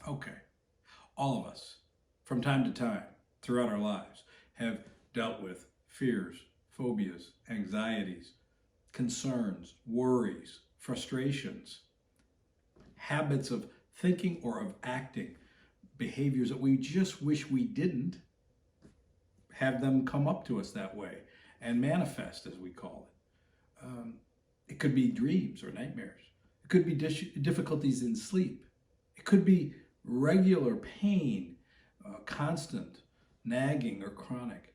Okay, all of us, from time to time, throughout our lives, have dealt with fears, phobias, anxieties, concerns, worries, frustrations, habits of thinking or of acting, behaviors that we just wish we didn't have them come up to us that way and manifest, as we call it. It could be dreams or nightmares. It could be difficulties in sleep. It could be regular pain, constant, nagging, or chronic.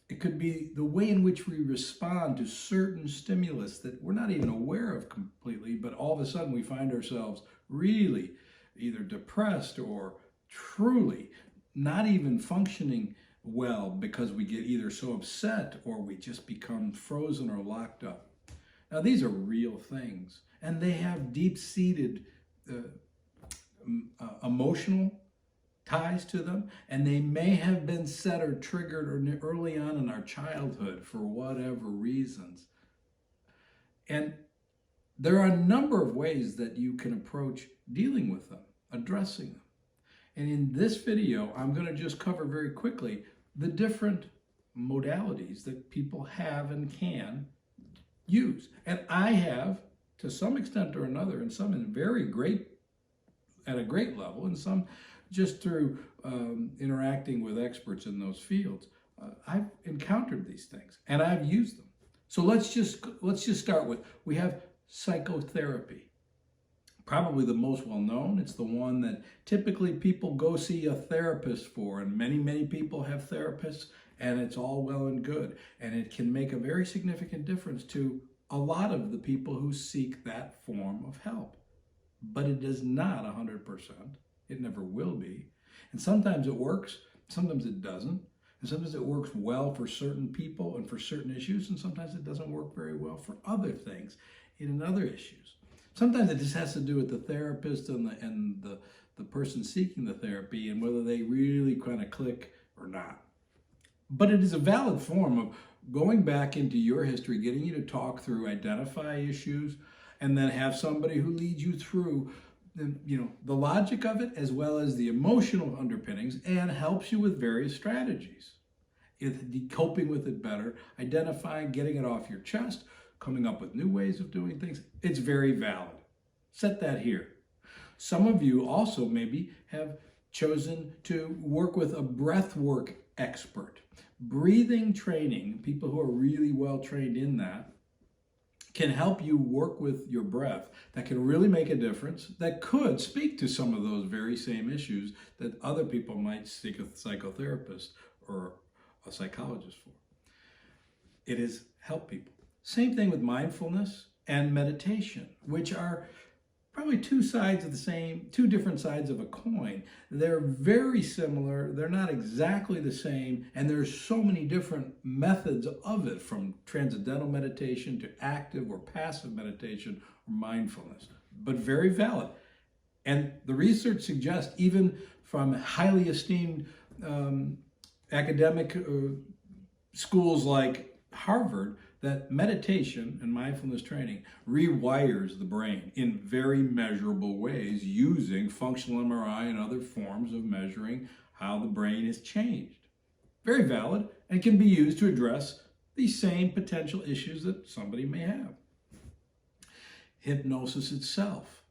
It could be the way in which we respond to certain stimulus that we're not even aware of completely, but all of a sudden we find ourselves really either depressed or truly not even functioning well because we get either so upset or we just become frozen or locked up. Now, these are real things, and they have deep-seated emotional ties to them, and they may have been set or triggered early on in our childhood for whatever reasons. And there are a number of ways that you can approach dealing with them, addressing them. And in this video, I'm going to just cover very quickly the different modalities that people have and can use. And I have, to some extent or another, and some at a great level, and some just through interacting with experts in those fields, I've encountered these things and I've used them. So let's just start with, we have psychotherapy. Probably the most well-known. It's the one that typically people go see a therapist for, and many people have therapists, and it's all well and good. And it can make a very significant difference to a lot of the people who seek that form of help. But it is not 100%. It never will be. And sometimes it works, sometimes it doesn't. And sometimes it works well for certain people and for certain issues, and sometimes it doesn't work very well for other things in other issues. Sometimes it just has to do with the therapist and the person seeking the therapy and whether they really kind of click or not. But it is a valid form of going back into your history, getting you to talk through, identify issues, and then have somebody who leads you through the logic of it as well as the emotional underpinnings, and helps you with various strategies. Coping with it better, identifying, getting it off your chest, coming up with new ways of doing things. It's very valid. Set that here. Some of you also maybe have chosen to work with a breathwork expert. Breathing training, people who are really well trained in that, can help you work with your breath. That can really make a difference. That could speak to some of those very same issues that other people might seek a psychotherapist or a psychologist for. It is help people. Same thing with mindfulness and meditation, which are probably two different sides of a coin. They're very similar. They're not exactly the same. And there's so many different methods of it, from transcendental meditation to active or passive meditation or mindfulness, but very valid. And the research suggests, even from highly esteemed academic schools like Harvard, that meditation and mindfulness training rewires the brain in very measurable ways using functional MRI and other forms of measuring how the brain is changed. Very valid, and can be used to address these same potential issues that somebody may have. Hypnosis itself,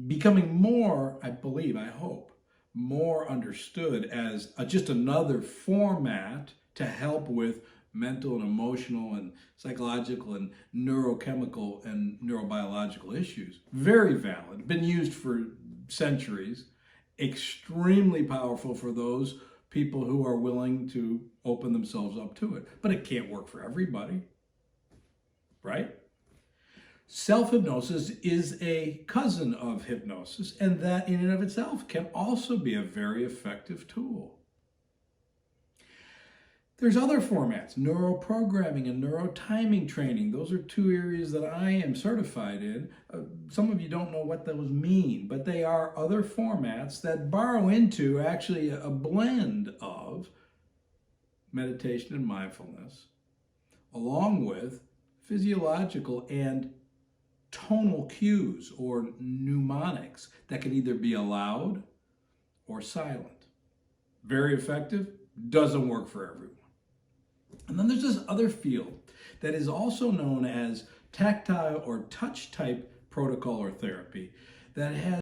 becoming more, I believe, I hope, more understood as just another format to help with mental and emotional and psychological and neurochemical and neurobiological issues. Very valid, been used for centuries, extremely powerful for those people who are willing to open themselves up to it. But it can't work for everybody, right? Self-hypnosis is a cousin of hypnosis, and that in and of itself can also be a very effective tool. There's other formats, neuroprogramming and neurotiming training. Those are two areas that I am certified in. Some of you don't know what those mean, but they are other formats that borrow into actually a blend of meditation and mindfulness, along with physiological and tonal cues or mnemonics that can either be loud or silent. Very effective, doesn't work for everyone. And then there's this other field that is also known as tactile or touch type protocol or therapy that has